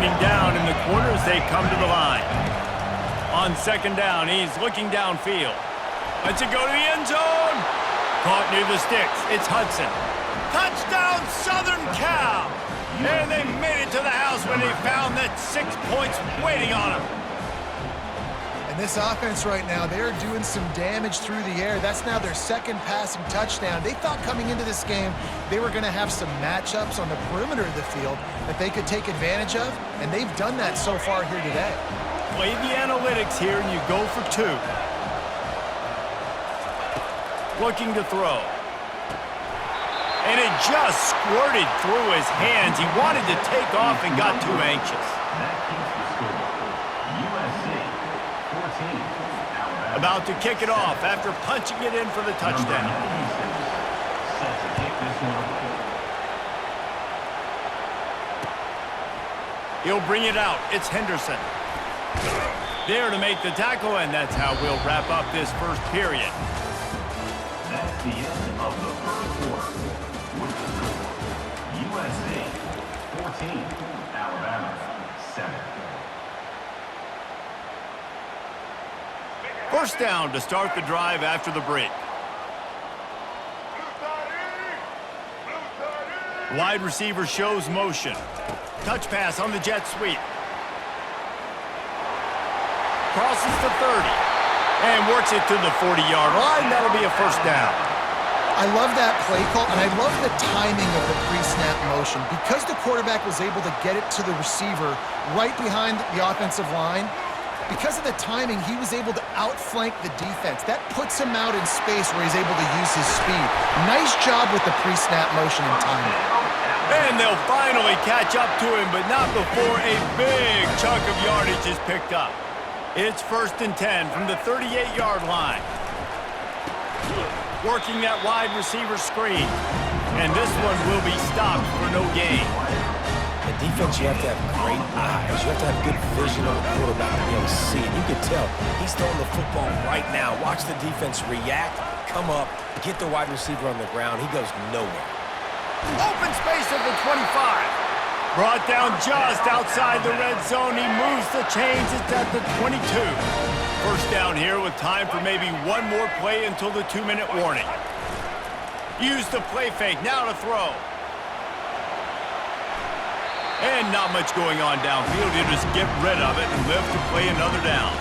winding down in the corner as they come to the line. On second down, he's looking downfield. Lets it go to the end zone. Caught near the sticks. It's Hudson. Touchdown, Southern Cal! And they made it to the house when they found that 6 points waiting on them. And this offense right now, they're doing some damage through the air. That's now their second passing touchdown. They thought coming into this game they were going to have some matchups on the perimeter of the field that they could take advantage of, and they've done that so far here today. Play the analytics here, and you go for 2. Looking to throw. And it just squirted through his hands. He wanted to take off and got too anxious. About to kick it off after punching it in for the touchdown. He'll bring it out. It's Henderson. There to make the tackle, and that's how we'll wrap up this first period. That's the end of the first quarter. With the score, USA 14, Alabama 7. First down to start the drive after the break. Wide receiver shows motion. Touch pass on the jet sweep. Crosses the 30 and works it to the 40-yard line. That'll be a first down. I love that play call, and I love the timing of the pre-snap motion. Because the quarterback was able to get it to the receiver right behind the offensive line, because of the timing, he was able to outflank the defense. That puts him out in space where he's able to use his speed. Nice job with the pre-snap motion and timing. And they'll finally catch up to him, but not before a big chunk of yardage is picked up. It's 1st and 10 from the 38-yard line. Working that wide receiver screen. And this one will be stopped for no gain. In defense, you have to have great eyes. You have to have good vision on the quarterback to be able to see it. You can tell he's throwing the football right now. Watch the defense react, come up, get the wide receiver on the ground. He goes nowhere. Open space at the 25. Brought down just outside the red zone. He moves the chains. It's at the 22. First down here with time for maybe one more play until the 2-minute warning. Use the play fake. Now to throw. And not much going on downfield. You just get rid of it and live to play another down.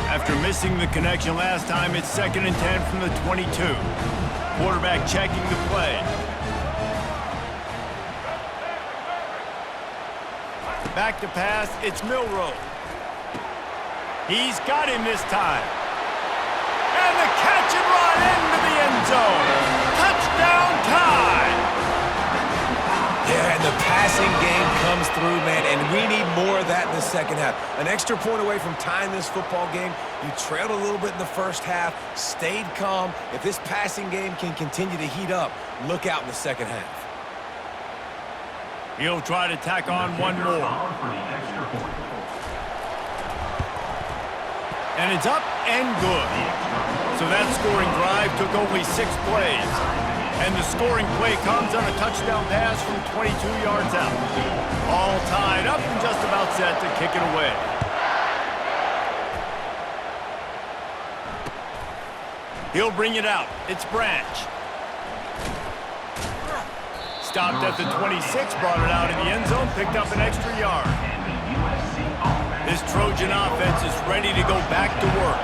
After missing the connection last time, it's 2nd and 10 from the 22. Quarterback checking the play. Back to pass, it's Milroe. He's got him this time. And the catch and run into the end zone. Touchdown time! Yeah, and the passing game comes through, man, and we need more of that in the second half. An extra point away from tying this football game. You trailed a little bit in the first half, stayed calm. If this passing game can continue to heat up, look out in the second half. He'll try to tack on one more. And it's up and good. So that scoring drive took only 6 plays. And the scoring play comes on a touchdown pass from 22 yards out. All tied up and just about set to kick it away. He'll bring it out. It's Branch. Stopped at the 26, brought it out in the end zone, picked up an extra yard. This Trojan offense is ready to go back to work.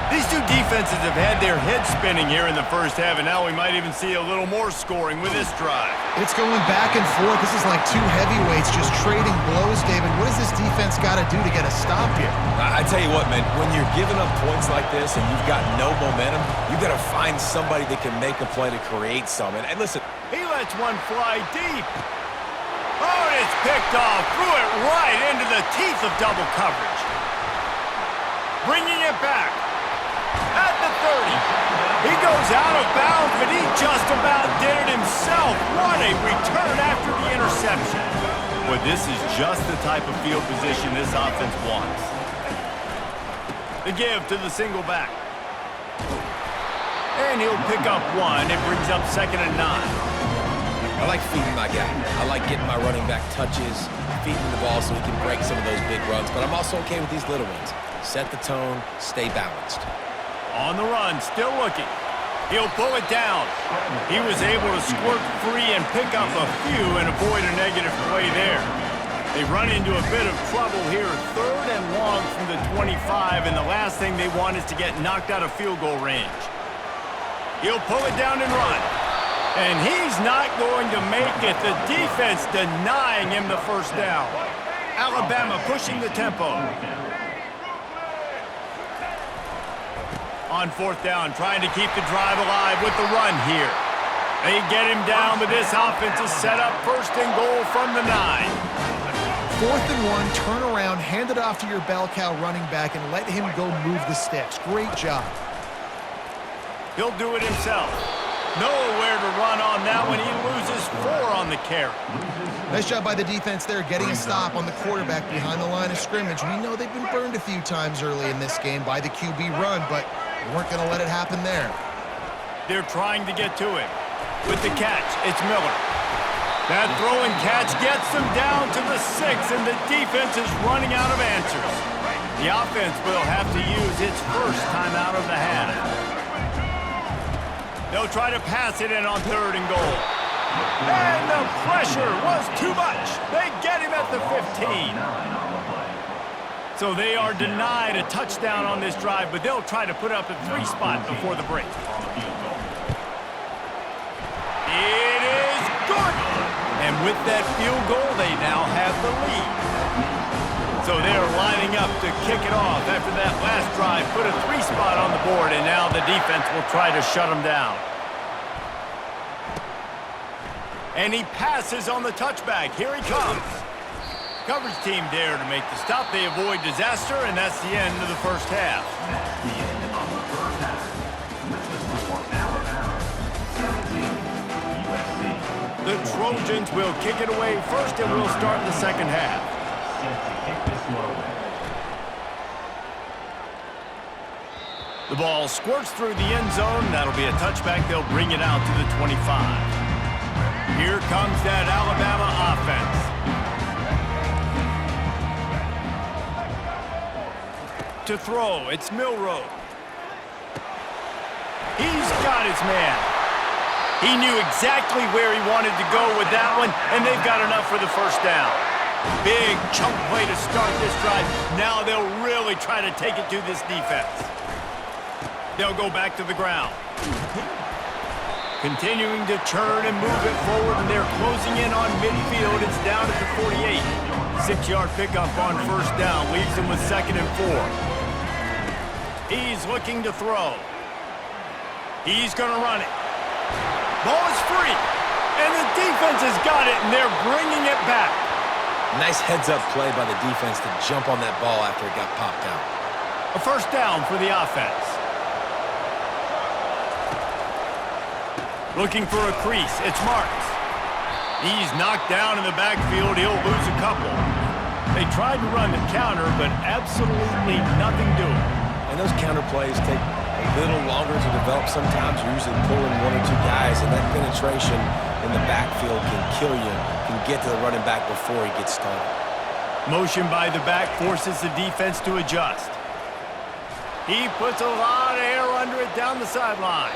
These two defenses have had their heads spinning here in the first half, and now we might even see a little more scoring with this drive. It's going back and forth. This is like two heavyweights just trading blows, David. What does this defense got to do to get a stop here? I tell you what, man, when you're giving up points like this and you've got no momentum, you've got to find somebody that can make a play to create some. And listen, he lets one fly deep. Oh, and it's picked off. Threw it right into the teeth of double coverage. Bringing it back. At the 30. He goes out of bounds, but he just about did it himself. What a return after the interception. But this is just the type of field position this offense wants. The give to the single back. And he'll pick up one. It brings up 2nd and 9. I like feeding my guy. I like getting my running back touches, feeding the ball so he can break some of those big runs. But I'm also okay with these little ones. Set the tone, stay balanced. On the run, still looking. He'll pull it down. He was able to squirt free and pick up a few and avoid a negative play there. They run into a bit of trouble here, 3rd and long from the 25, and the last thing they want is to get knocked out of field goal range. He'll pull it down and run. And he's not going to make it. The defense denying him the first down. Alabama pushing the tempo. On 4th down, trying to keep the drive alive with the run here. They get him down, but this offense is set up 1st and goal from the 9. 4th and 1, turn around, hand it off to your bell cow running back, and let him go move the sticks. Great job. He'll do it himself. Nowhere to run on that one. He loses 4 on the carry. Nice job by the defense there, getting a stop on the quarterback behind the line of scrimmage. We know they've been burned a few times early in this game by the QB run, but they weren't going to let it happen there. They're trying to get to him. With the catch, it's Miller. That throw and catch gets them down to the 6, and the defense is running out of answers. The offense will have to use its first time out of the half. They'll try to pass it in on 3rd and goal. And the pressure was too much. They get him at the 15. So they are denied a touchdown on this drive, but they'll try to put up a 3 spot before the break. It is good. And with that field goal, they now have the lead. So they're lining up to kick it off after that last drive. Put a 3 spot on the board, and now the defense will try to shut them down. And he passes on the touchback. Here he comes. Coverage team there to make the stop. They avoid disaster, and that's the end of the first half. That's the end of the first half. With the score, Alabama 17, USC. The Trojans will kick it away first, and we'll start the second half. Set to kick this one away. The ball squirts through the end zone. That'll be a touchback. They'll bring it out to the 25. Here comes that Alabama offense. To throw, it's Milroe. He's got his man. He knew exactly where he wanted to go with that one, and they've got enough for the first down. Big chunk play to start this drive. Now they'll really try to take it to this defense. They'll go back to the ground. Continuing to churn and move it forward, and they're closing in on midfield. It's down at the 48. 6-yard pickup on first down leaves them with 2nd and 4. He's looking to throw. He's going to run it. Ball is free, and the defense has got it, and they're bringing it back. Nice heads-up play by the defense to jump on that ball after it got popped out. A first down for the offense. Looking for a crease, it's Marks. He's knocked down in the backfield. He'll lose a couple. They tried to run the counter, but absolutely nothing doing. And those counter plays take a little longer to develop sometimes. You're usually pulling 1 or 2 guys, and that penetration in the backfield can kill you, can get to the running back before he gets started. Motion by the back forces the defense to adjust. He puts a lot of air under it down the sideline.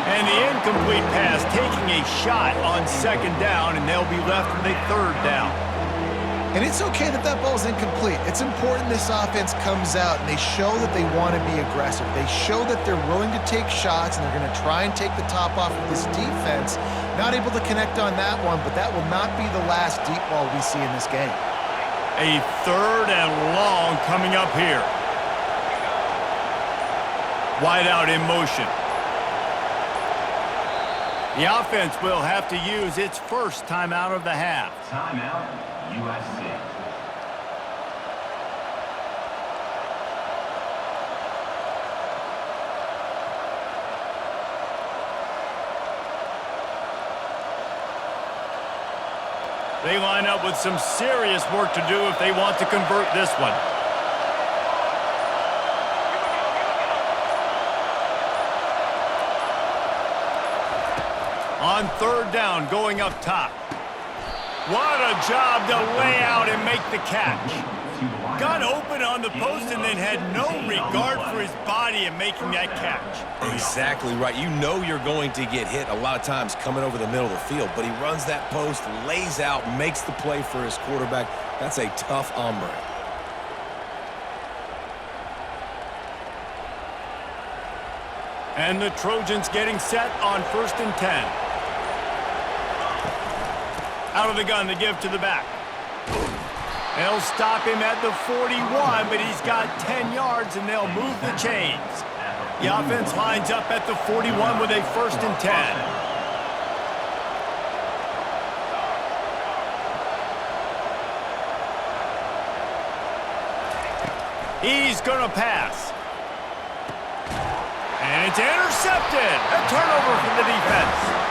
And the incomplete pass taking a shot on 2nd down, and they'll be left with a 3rd down. And it's okay that that ball's incomplete. It's important this offense comes out and they show that they want to be aggressive. They show that they're willing to take shots, and they're going to try and take the top off of this defense. Not able to connect on that one, but that will not be the last deep ball we see in this game. A 3rd and long coming up here. Wide out in motion. The offense will have to use its first timeout of the half. Timeout, USC. They line up with some serious work to do if they want to convert this one. On third down, going up top. What a job to lay out and make the catch. Got open on the post and then had no regard for his body in making that catch. Exactly right. You know you're going to get hit a lot of times coming over the middle of the field, but he runs that post, lays out, makes the play for his quarterback. That's a tough hombre. And the Trojans getting set on 1st and 10. Out of the gun to give to the back. They'll stop him at the 41, but he's got 10 yards, and they'll move the chains. The offense lines up at the 41 with a 1st and 10. He's going to pass. And it's intercepted. A turnover for the defense.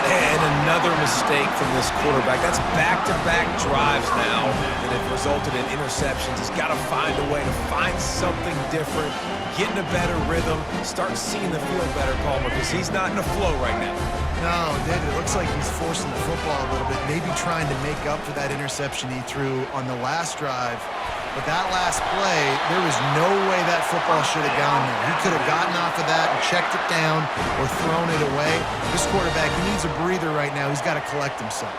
And another mistake from this quarterback. That's back-to-back drives now that have resulted in interceptions. He's got to find a way to find something different, get in a better rhythm, start seeing the field better, Palmer, because he's not in a flow right now. No, David, it looks like he's forcing the football a little bit, maybe trying to make up for that interception he threw on the last drive. But that last play, there was no way that football should have gone there. He could have gotten off of that and checked it down or thrown it away. This quarterback, he needs a breather right now. He's got to collect himself.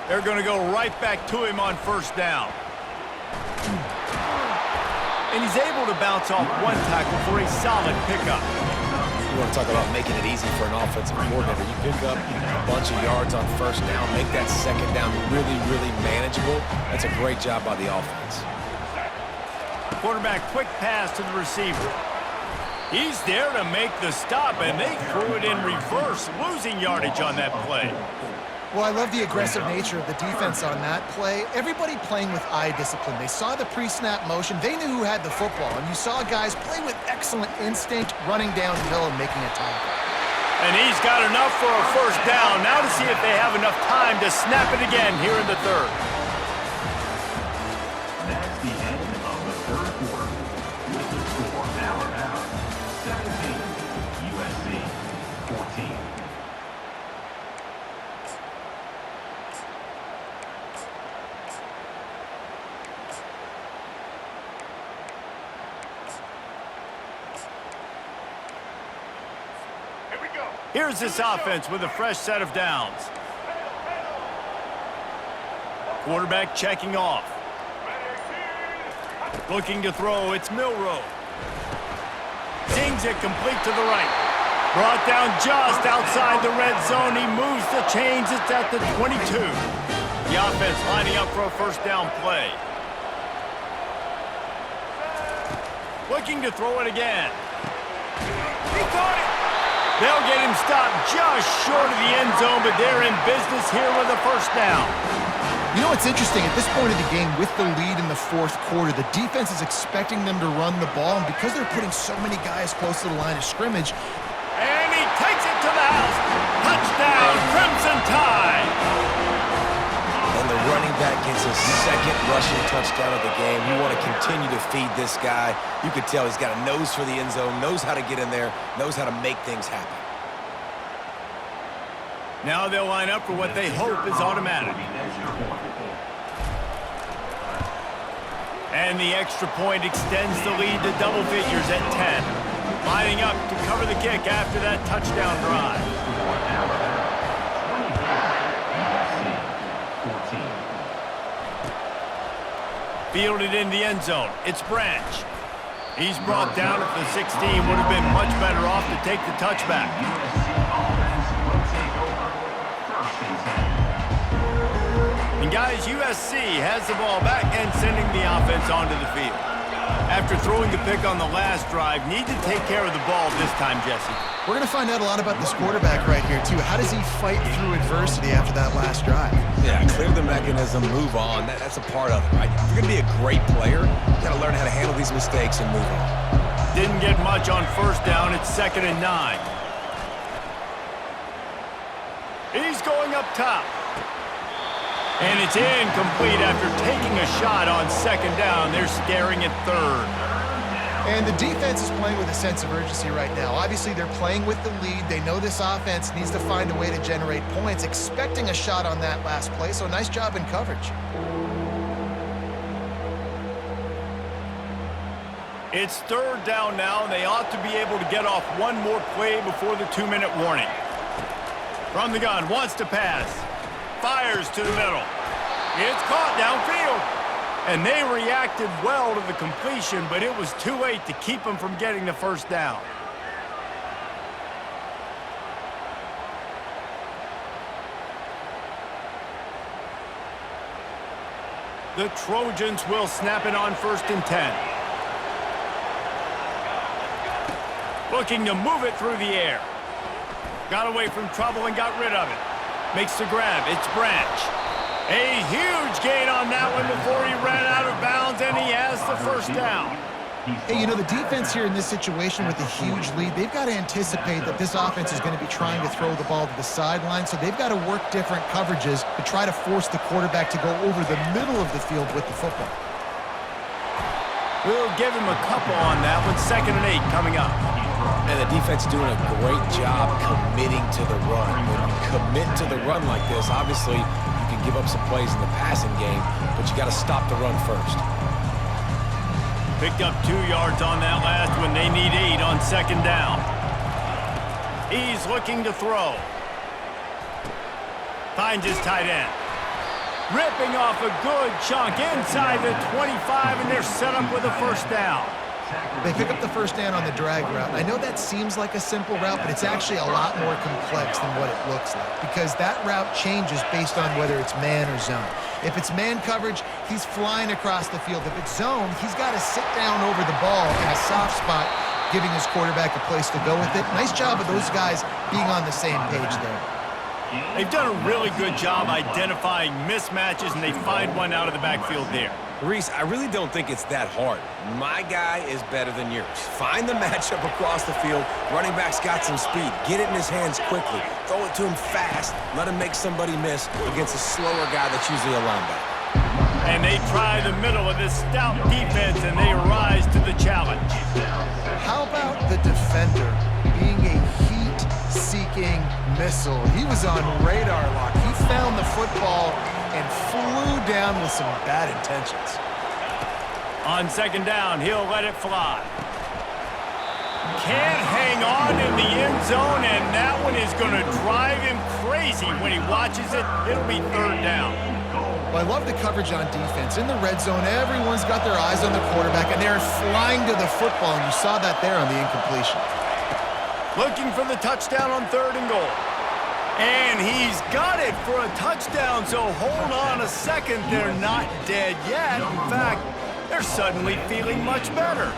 They're going to go right back to him on 1st down. And he's able to bounce off one tackle for a solid pickup. You want to talk about making it easy for an offensive coordinator. You pick up a bunch of yards on 1st down, make that 2nd down really, really manageable. That's a great job by the offense. Quarterback quick pass to the receiver. He's there to make the stop, and they threw it in reverse, losing yardage on that play. Well, I love the aggressive nature of the defense on that play. Everybody playing with eye discipline. They saw the pre-snap motion. They knew who had the football, and you saw guys play with excellent instinct, running downhill and making a tackle. And he's got enough for a 1st down. Now to see if they have enough time to snap it again here in the 3rd. That's the end of the 3rd quarter. With the score, Alabama 17, USC 14. Here's this offense with a fresh set of downs. Quarterback checking off. Looking to throw, it's Milroe. Zings it complete to the right. Brought down just outside the red zone. He moves the chains, it's at the 22. The offense lining up for a 1st down play. Looking to throw it again. He caught it. They'll get him stopped just short of the end zone, but they're in business here with a 1st down. You know what's interesting? At this point of the game, with the lead in the 4th quarter, the defense is expecting them to run the ball, and because they're putting so many guys close to the line of scrimmage. And he takes it to the house. Touchdown, Crimson Tide. And the running back gets his 2nd rushing touchdown of the game. You want to continue to feed this guy. You could tell he's got a nose for the end zone, knows how to get in there, knows how to make things happen. Now they'll line up for what they hope is automatic. And the extra point extends the lead to double figures at 10. Lining up to cover the kick after that touchdown drive. Fielded in the end zone. It's Branch. He's brought down at the 16. Would have been much better off to take the touchback. And guys, USC has the ball back and sending the offense onto the field. After throwing the pick on the last drive, need to take care of the ball this time, Jesse. We're going to find out a lot about this quarterback right here, too. How does he fight through adversity after that last drive? Yeah, clear the mechanism, move on. That's a part of it, right? If you're going to be a great player, you got to learn how to handle these mistakes and move on. Didn't get much on 1st down. It's 2nd and 9. He's going up top. And it's incomplete after taking a shot on 2nd down. They're staring at 3rd. And the defense is playing with a sense of urgency right now. Obviously, they're playing with the lead. They know this offense needs to find a way to generate points, expecting a shot on that last play, so nice job in coverage. It's third down now, and they ought to be able to get off one more play before the 2-minute warning. From the gun, wants to pass. Fires to the middle. It's caught downfield. And they reacted well to the completion, but it was too late to keep them from getting the first down. The Trojans will snap it on 1st and 10. Looking to move it through the air. Got away from trouble and got rid of it. Makes the grab. It's Branch. A huge gain on that one before he ran out of bounds, and he has the first down. Hey, you know, the defense here in this situation with a huge lead, they've got to anticipate that this offense is going to be trying to throw the ball to the sideline, so they've got to work different coverages to try to force the quarterback to go over the middle of the field with the football. We'll give him a couple on that one. 2nd and 8 coming up. And the defense doing a great job committing to the run. When you commit to the run like this, obviously you can give up some plays in the passing game, but you got to stop the run first. Picked up 2 yards on that last one. They need 8 on 2nd down. He's looking to throw. Finds his tight end. Ripping off a good chunk inside the 25, and they're set up with a first down. They pick up the first down on the drag route. I know that seems like a simple route, but it's actually a lot more complex than what it looks like because that route changes based on whether it's man or zone. If it's man coverage, he's flying across the field. If it's zone, he's got to sit down over the ball in a soft spot, giving his quarterback a place to go with it. Nice job of those guys being on the same page there. They've done a really good job identifying mismatches, and they find one out of the backfield there. Reese, I really don't think it's that hard. My guy is better than yours. Find the matchup across the field. Running back's got some speed. Get it in his hands quickly. Throw it to him fast. Let him make somebody miss against a slower guy that's usually a linebacker. And they try the middle of this stout defense, and they rise to the challenge. How about the defender being a heat-seeking missile? He was on radar lock. He found the football and flew down with some bad intentions. On 2nd down, he'll let it fly. Can't hang on in the end zone, and that one is going to drive him crazy when he watches it. It'll be 3rd down. Well, I love the coverage on defense. In the red zone, everyone's got their eyes on the quarterback, and they're flying to the football, and you saw that there on the incompletion. Looking for the touchdown on 3rd and goal. And he's got it for a touchdown, so hold on a second. They're not dead yet. In fact, they're suddenly feeling much better.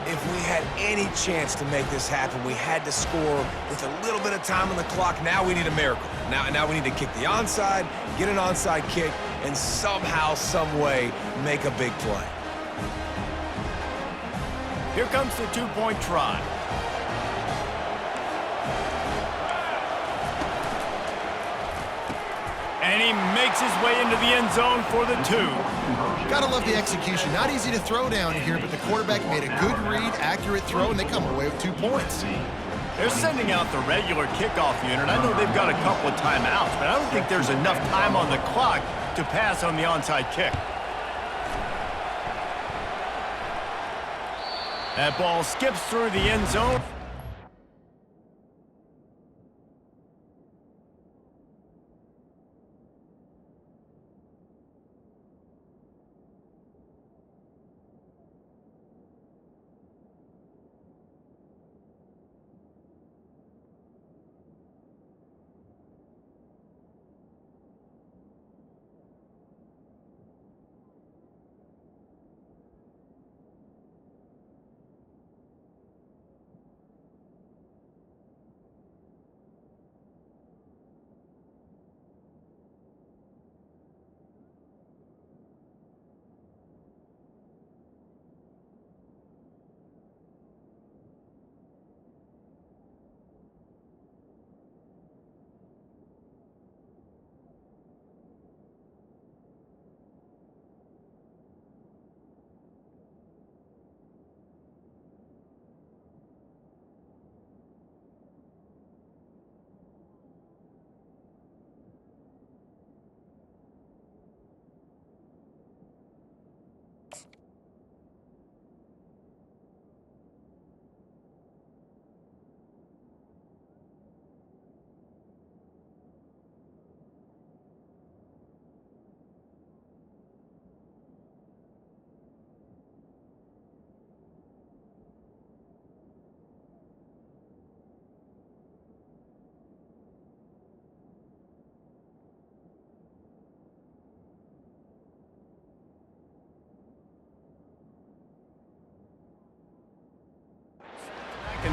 If we had any chance to make this happen, we had to score with a little bit of time on the clock. Now we need a miracle. Now we need to kick the onside, get an onside kick, and somehow, some way, make a big play. Here comes the 2-point try. And he makes his way into the end zone for the 2. Gotta love the execution. Not easy to throw down here, but the quarterback made a good read, accurate throw, and they come away with 2 points. They're sending out the regular kickoff unit. I know they've got a couple of timeouts, but I don't think there's enough time on the clock to pass on the onside kick. That ball skips through the end zone.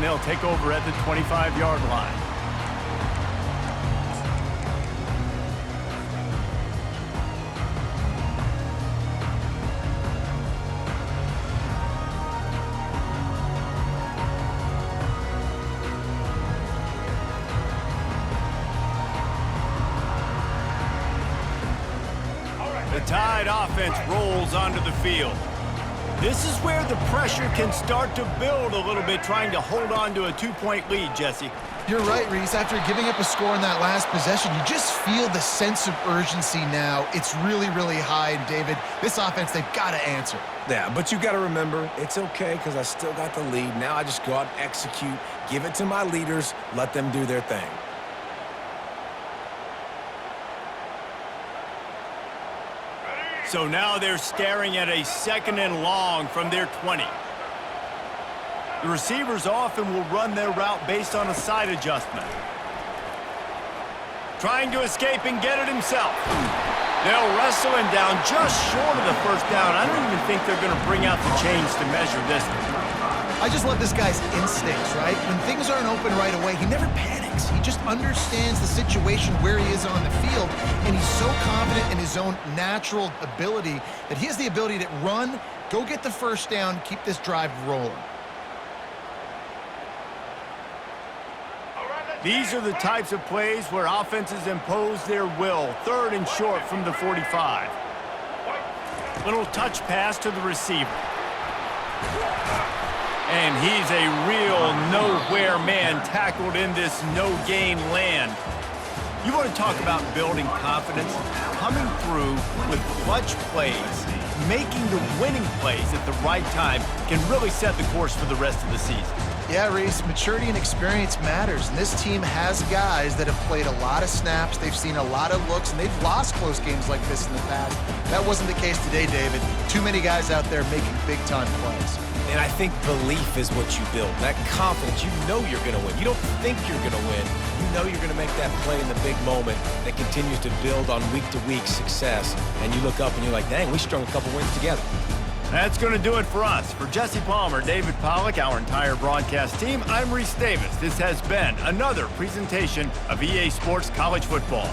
and they'll take over at the 25-yard line. The Tide offense rolls onto the field. This is where the pressure can start to build a little bit, trying to hold on to a 2-point lead, Jesse. You're right, Reese. After giving up a score in that last possession, you just feel the sense of urgency now. It's really, really high. And, David, this offense, they've got to answer. Yeah, but you got to remember, it's okay because I still got the lead. Now I just go out and execute, give it to my leaders, let them do their thing. So now they're staring at a 2nd and long from their 20. The receivers often will run their route based on a side adjustment. Trying to escape and get it himself. They'll wrestle him down just short of the first down. I don't even think they're going to bring out the chains to measure this one. I just love this guy's instincts, right? When things aren't open right away, he never panics. He just understands the situation where he is on the field, and he's so confident in his own natural ability that he has the ability to run, go get the first down, keep this drive rolling. These are the types of plays where offenses impose their will. 3rd and short from the 45. Little touch pass to the receiver. And he's a real nowhere man tackled in this no-gain land. You want to talk about building confidence? Coming through with clutch plays, making the winning plays at the right time can really set the course for the rest of the season. Yeah, Reese, maturity and experience matters, and this team has guys that have played a lot of snaps, they've seen a lot of looks, and they've lost close games like this in the past. That wasn't the case today, David. Too many guys out there making big-time plays. And I think belief is what you build. That confidence, you know you're going to win. You don't think you're going to win. You know you're going to make that play in the big moment that continues to build on week-to-week success. And you look up and you're like, dang, we strung a couple wins together. That's going to do it for us. For Jesse Palmer, David Pollack, our entire broadcast team, I'm Reese Davis. This has been another presentation of EA Sports College Football.